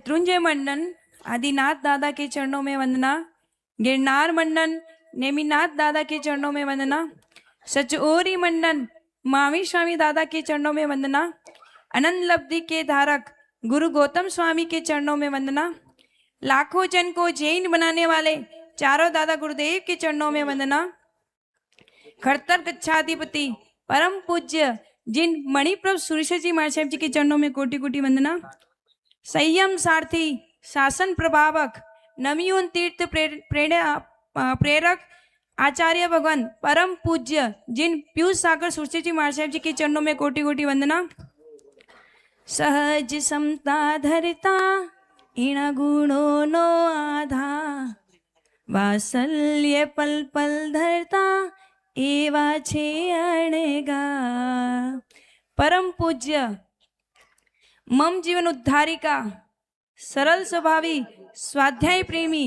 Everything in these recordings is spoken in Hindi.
शत्रुंजय मंडन आदिनाथ दादा के चरणों में वंदना। गिरनार मंडन नेमिनाथ दादा के चरणों में वंदना। सचोरी मंडन मावी स्वामी दादा के चरणों में वंदना। अनंत लब्धि के धारक गुरु गौतम स्वामी के चरणों में वंदना। लाखों जन को जैन बनाने वाले चारों दादा गुरुदेव के चरणों में वंदना। खड़तर कच्छाधिपति परम पूज्य जिन मणिप्रभ सुरेश जी महाराज साहब जी के चरणों में कोटि कोटि वंदना। संयम सारथी शासन प्रभावक नवयुन तीर्थ प्रेरक आचार्य भगवान परम पूज्य जिन पीयूष सागर सुरेश जी महाराज साहब जी के चरणों में कोटि कोटि वंदना। सहज समता धरता इण गुणो नो आधा वात्सल्य पल पल धरता एवा छे अणगा। परम पूज्य मम जीवन उद्धारिका सरल स्वभावी स्वाध्याय प्रेमी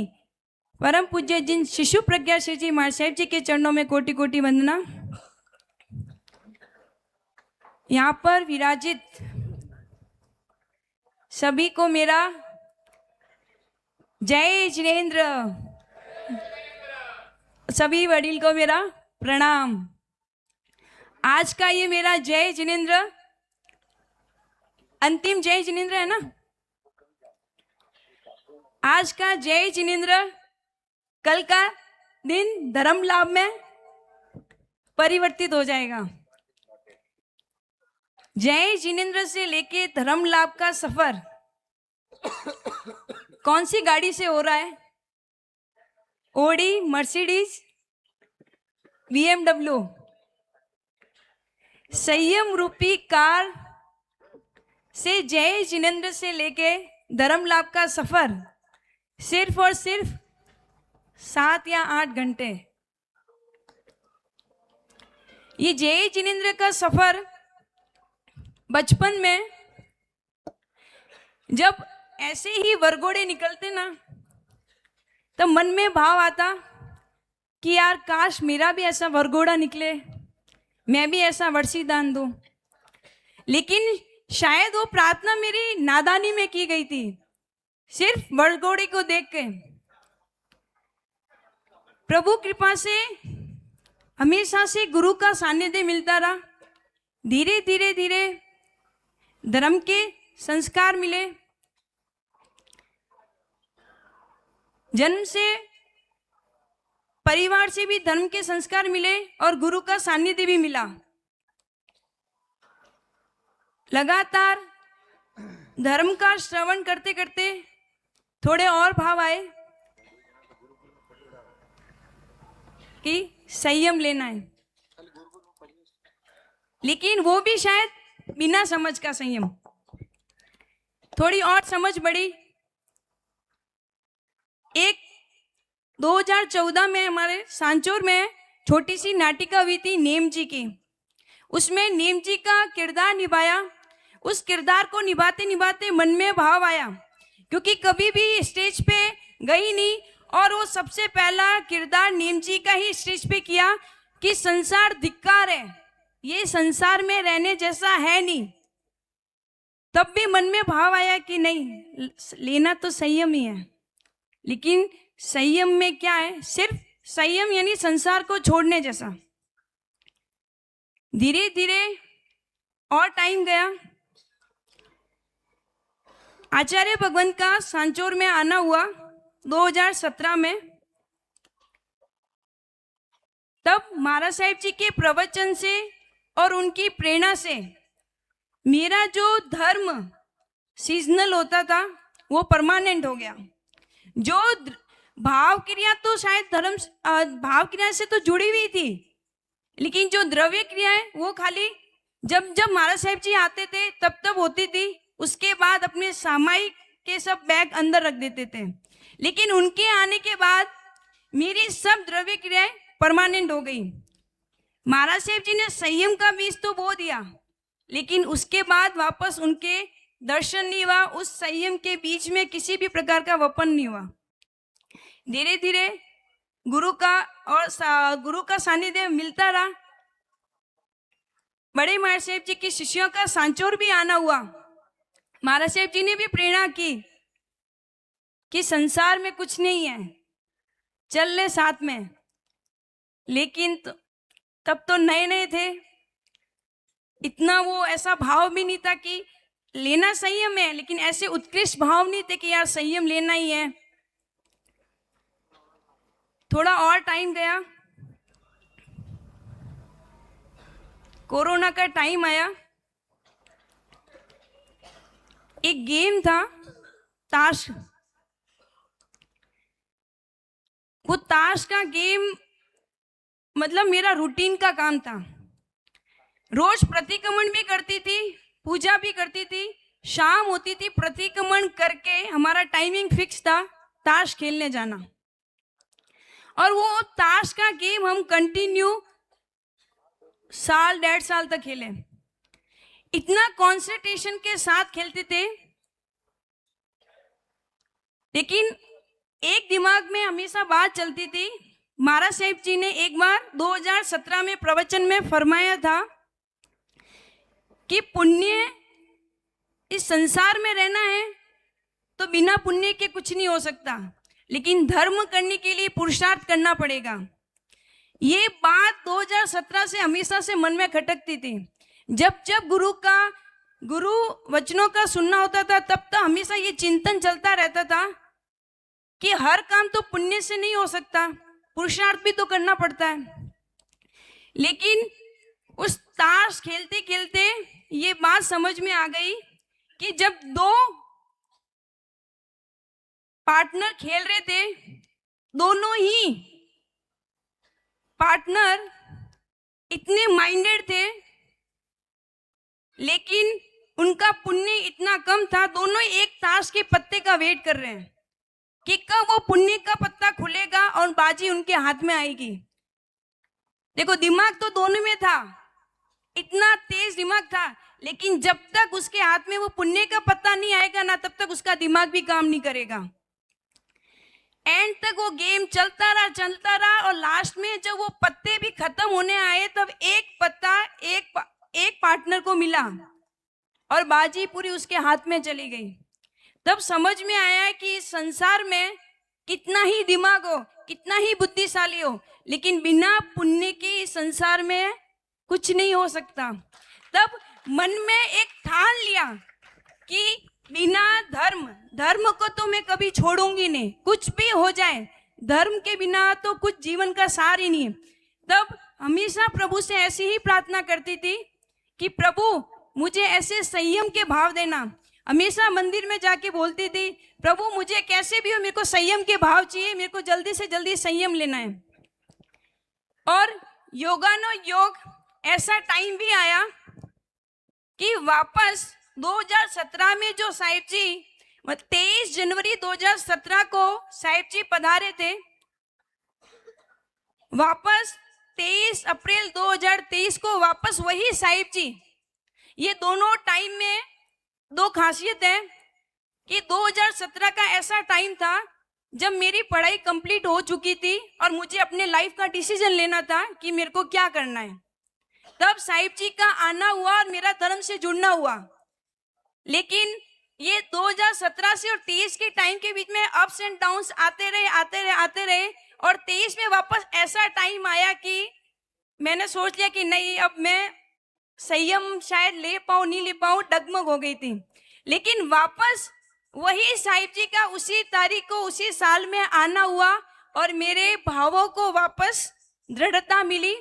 परम पूज्य जिन शिशु प्रज्ञा श्री जी महाराज साहब जी के चरणों में कोटि कोटि वंदना। यहाँ पर विराजित सभी को मेरा जय जिनेन्द्र, सभी वडील को मेरा प्रणाम। आज का ये मेरा जय जिनेन्द्र अंतिम जय जिनेन्द्र है ना। आज का जय जिनेन्द्र कल का दिन धर्म लाभ में परिवर्तित हो जाएगा। जय जिनेन्द्र से लेके धर्म लाभ का सफर कौन सी गाड़ी से हो रहा है? Audi, Mercedes, BMW। संयम रूपी कार से जय जिनेन्द्र से लेके धर्म लाभ का सफर सिर्फ और सिर्फ 7 या 8 घंटे। ये जय जिनेन्द्र का सफर बचपन में जब ऐसे ही वरघोड़े निकलते ना तो मन में भाव आता कि यार काश मेरा भी ऐसा वरघोड़ा निकले, मैं भी ऐसा वर्षीदान दूं। लेकिन शायद वो प्रार्थना मेरी नादानी में की गई थी, सिर्फ वरघोड़े को देख के। प्रभु कृपा से हमेशा से गुरु का सानिध्य मिलता रहा। धीरे धीरे धीरे धर्म के संस्कार मिले, जन्म से परिवार से भी धर्म के संस्कार मिले और गुरु का सानिध्य भी मिला। लगातार धर्म का श्रवण करते करते थोड़े और भाव आए कि संयम लेना है, लेकिन वो भी शायद बिना समझ का संयम। थोड़ी और समझ बढ़ी। एक 2014 में हमारे सांचौर में छोटी सी नाटिका हुई थी नेम जी की। उसमें नेम जी का किरदार निभाया। उस किरदार को निभाते निभाते मन में भाव आया, क्योंकि कभी भी स्टेज पे गई नहीं और वो सबसे पहला किरदार नेम जी का ही स्टेज पे किया कि संसार धिक्कार है, ये संसार में रहने जैसा है नहीं। तब भी मन में भाव आया कि नहीं, लेना तो संयम ही है। लेकिन संयम में क्या है? सिर्फ संयम यानी संसार को छोड़ने जैसा। धीरे धीरे और टाइम गया। आचार्य भगवंत का सांचौर में आना हुआ 2017 में। तब महाराज साहिब जी के प्रवचन से और उनकी प्रेरणा से मेरा जो धर्म सीजनल होता था वो परमानेंट हो गया। जो भाव क्रिया तो शायद धर्म भाव क्रिया से तो जुड़ी हुई थी, लेकिन जो द्रव्य क्रिया है वो खाली जब जब महाराज साहिब जी आते थे तब तब होती थी। उसके बाद अपने सामायिक के सब बैग अंदर रख देते थे। लेकिन उनके आने के बाद मेरी सब द्रव्य क्रियाएं परमानेंट हो गई। महाराज साहिब जी ने संयम का बीज तो बो दिया, लेकिन उसके बाद वापस उनके दर्शन नहीं हुआ। उस संयम के बीच में किसी भी प्रकार का वपन नहीं हुआ। धीरे धीरे गुरु का सानिध्य मिलता रहा। बड़े महाराज साहिब जी के शिष्यों का सांचौर भी आना हुआ। महाराज साहिब जी ने भी प्रेरणा की कि संसार में कुछ नहीं है, चल ले साथ में। लेकिन तब तो नए नए थे, इतना वो ऐसा भाव भी नहीं था कि लेना संयम है, लेकिन ऐसे उत्कृष्ट भाव नहीं थे कि यार संयम लेना ही है। थोड़ा और टाइम गया, कोरोना का टाइम आया, एक गेम था ताश। वो ताश का गेम मतलब मेरा रूटीन का काम था। रोज प्रतिक्रमण भी करती थी, पूजा भी करती थी, शाम होती थी प्रतिक्रमण करके हमारा टाइमिंग फिक्स था ताश खेलने जाना। और वो ताश का गेम हम कंटिन्यू साल 1.5 साल तक खेले। इतना कंसंट्रेशन के साथ खेलते थे, लेकिन एक दिमाग में हमेशा बात चलती थी। महाराज साहिब जी ने एक बार 2017 में प्रवचन में फरमाया था कि पुण्य, इस संसार में रहना है तो बिना पुण्य के कुछ नहीं हो सकता, लेकिन धर्म करने के लिए पुरुषार्थ करना पड़ेगा। ये बात 2017 से हमेशा से मन में खटकती थी। जब जब गुरु वचनों का सुनना होता था, तब तक हमेशा ये चिंतन चलता रहता था कि हर काम तो पुण्य से नहीं हो सकता, पुरुषार्थ भी तो करना पड़ता है। लेकिन उस ताश खेलते खेलते ये बात समझ में आ गई कि जब 2 पार्टनर खेल रहे थे, दोनों ही पार्टनर इतने माइंडेड थे, लेकिन उनका पुण्य इतना कम था। दोनों एक ताश के पत्ते का वेट कर रहे हैं कि कब वो पुण्य का पत्ता खुलेगा और बाजी उनके हाथ में आएगी। देखो, दिमाग तो दोनों में था, इतना तेज दिमाग था, लेकिन जब तक उसके हाथ में वो पुण्य का पत्ता नहीं आएगा ना, तब तक उसका दिमाग भी काम नहीं करेगा। एंड तक वो गेम चलता रहा और लास्ट में जब वो पत्ते भी खत्म होने आए, तब एक पत्ता एक पार्टनर को मिला और बाजी पूरी उसके हाथ में चली गई। तब समझ में आया कि इस संसार में कितना ही दिमाग हो, कितना ही बुद्धिशाली हो, लेकिन बिना पुण्य के इस संसार में कुछ नहीं हो सकता। तब मन में एक ठान लिया कि बिना धर्म को तो मैं कभी छोड़ूंगी नहीं, कुछ भी हो जाए, धर्म के बिना तो कुछ जीवन का सार ही नहीं है। तब हमेशा प्रभु से ऐसी ही प्रार्थना करती थी कि प्रभु मुझे ऐसे संयम के भाव देना। हमेशा मंदिर में जाके बोलती थी, प्रभु मुझे कैसे भी हो, मेरे को संयम के भाव चाहिए, मेरे को जल्दी से जल्दी संयम लेना है। और योगानो योग ऐसा टाइम भी आया कि वापस 2017 में जो साहिब जी 23 जनवरी 2017 को साहिब जी पधारे थे, वापस 23 अप्रैल 2023 को वापस वही साहिब जी। ये दोनों टाइम में 2 खासियत है कि 2017 का ऐसा टाइम था जब मेरी पढ़ाई कंप्लीट हो चुकी थी और मुझे अपने लाइफ का डिसीजन लेना था कि मेरे को क्या करना है। तब साहिब जी का आना हुआ और मेरा धर्म से जुड़ना हुआ। लेकिन ये 2017 से और 23 के टाइम के बीच में अप्स एंड डाउन्स आते रहे और 23 में वापस ऐसा टाइम आया कि मैंने सोच लिया कि नहीं, अब मैं संयम शायद ले पाऊं नहीं ले पाऊं, डगमग हो गई थी। लेकिन वापस वही साहिब जी का उसी तारीख को उसी साल में आना हुआ और मेरे भावों को वापस दृढ़ता मिली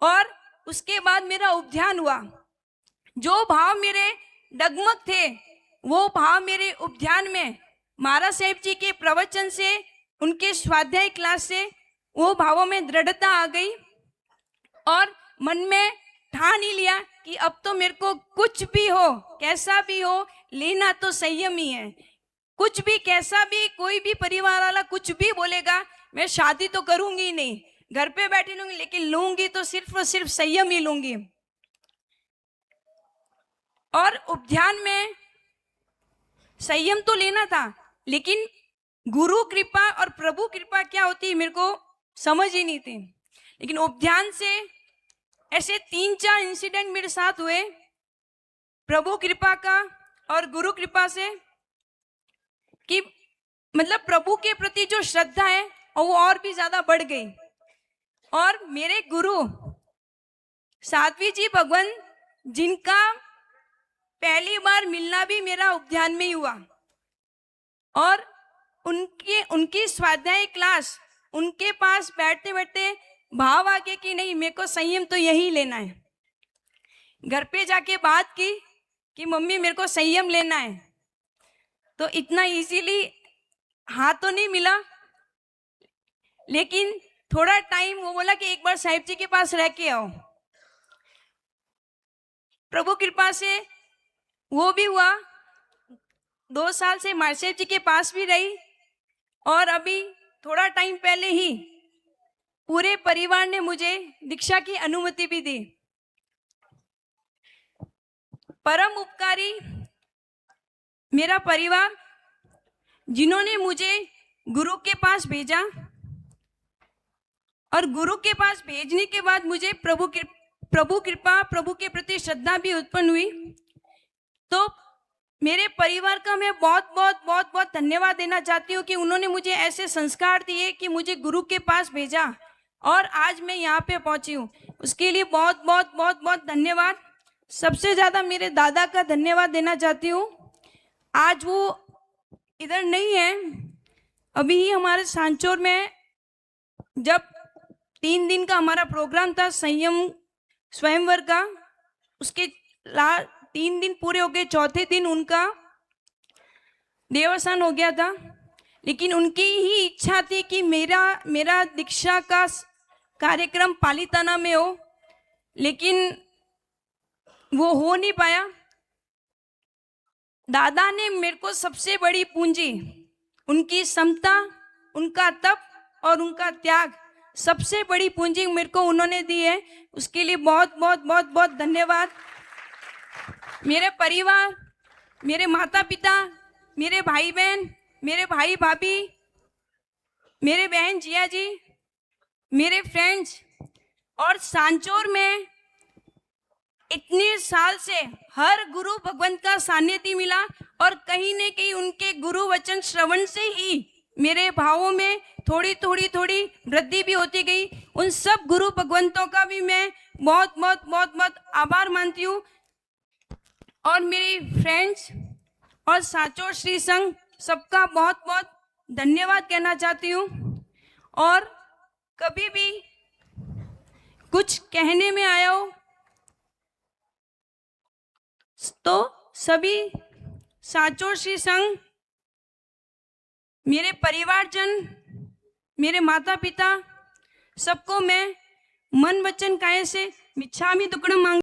और उसके बाद मेरा उपध्यान हुआ। जो भाव मेरे डगमग थे, वो भाव मेरे उपध्यान में महाराज साहिब जी के प्रवचन से, उनके स्वाध्याय क्लास से वो भावों में दृढ़ता आ गई और मन में ठान ही लिया कि अब तो मेरे को कुछ भी हो, कैसा भी हो, लेना तो संयम ही है। कुछ भी, कैसा भी, कोई भी परिवार वाला कुछ भी बोलेगा, मैं शादी तो करूंगी ही नहीं, घर पे बैठी लूंगी, लेकिन लूंगी तो सिर्फ और सिर्फ संयम ही लूंगी। और उपध्यान में संयम तो लेना था, लेकिन गुरु कृपा और प्रभु कृपा क्या होती है मेरे को समझ ही नहीं थी। लेकिन उपध्यान से ऐसे 3-4 इंसिडेंट मेरे साथ हुए प्रभु कृपा का और गुरु कृपा से, कि मतलब प्रभु के प्रति जो श्रद्धा है वो और भी ज्यादा बढ़ गई। और मेरे गुरु साध्वी जी भगवान, जिनका पहली बार मिलना भी मेरा उपध्यान में ही हुआ, और उनकी स्वाध्याय क्लास, उनके पास बैठते बैठते भाव आ गया कि नहीं, मेरे को संयम तो यही लेना है। घर पे जाके बात की कि मम्मी मेरे को संयम लेना है, तो इतना इजीली हाथ तो नहीं मिला, लेकिन थोड़ा टाइम वो बोला कि एक बार साहिब जी के पास रह के आओ। प्रभु कृपा से वो भी हुआ। 2 साल से मार्शेफ जी के पास भी रही, और अभी थोड़ा टाइम पहले ही पूरे परिवार ने मुझे दीक्षा की अनुमति भी दी। परम उपकारी मेरा परिवार, जिन्होंने मुझे गुरु के पास भेजा, और गुरु के पास भेजने के बाद मुझे प्रभु कृपा, प्रभु के प्रति श्रद्धा भी उत्पन्न हुई। तो मेरे परिवार का मैं बहुत बहुत बहुत बहुत धन्यवाद देना चाहती हूँ कि उन्होंने मुझे ऐसे संस्कार दिए कि मुझे गुरु के पास भेजा, और आज मैं यहाँ पे पहुंची हूँ। उसके लिए बहुत बहुत बहुत बहुत धन्यवाद। सबसे ज्यादा मेरे दादा का धन्यवाद देना चाहती हूँ। आज वो इधर नहीं है, अभी ही हमारे सांचौर में जब 3 दिन का हमारा प्रोग्राम था संयम स्वयंवर का, उसके 3 दिन पूरे हो गए, चौथे दिन उनका देवसान हो गया था। लेकिन उनकी ही इच्छा थी कि मेरा दीक्षा का कार्यक्रम पालीताना में हो, लेकिन वो हो नहीं पाया। दादा ने मेरे को सबसे बड़ी पूंजी, उनकी समता, उनका तप और उनका त्याग, सबसे बड़ी पूंजी मेरे को उन्होंने दी है। उसके लिए बहुत बहुत बहुत बहुत धन्यवाद। मेरे परिवार, मेरे माता पिता, मेरे भाई बहन, मेरे भाई भाभी, मेरे बहन जिया जी, मेरे फ्रेंड्स, और सांचौर में इतने साल से हर गुरु भगवंत का सानिध्य मिला, और कहीं न कहीं उनके गुरु वचन श्रवण से ही मेरे भावों में थोड़ी थोड़ी थोड़ी वृद्धि भी होती गई। उन सब गुरु भगवंतों का भी मैं बहुत बहुत बहुत बहुत आभार मानती हूँ। और मेरे फ्रेंड्स और सांचौर श्री संघ, सबका बहुत बहुत धन्यवाद कहना चाहती हूँ। और कभी भी कुछ कहने में आया हो तो सभी सांचौर श्री संघ, मेरे परिवारजन, मेरे माता पिता, सबको मैं मन वचन काया से मिच्छामि दुक्कड़म मांग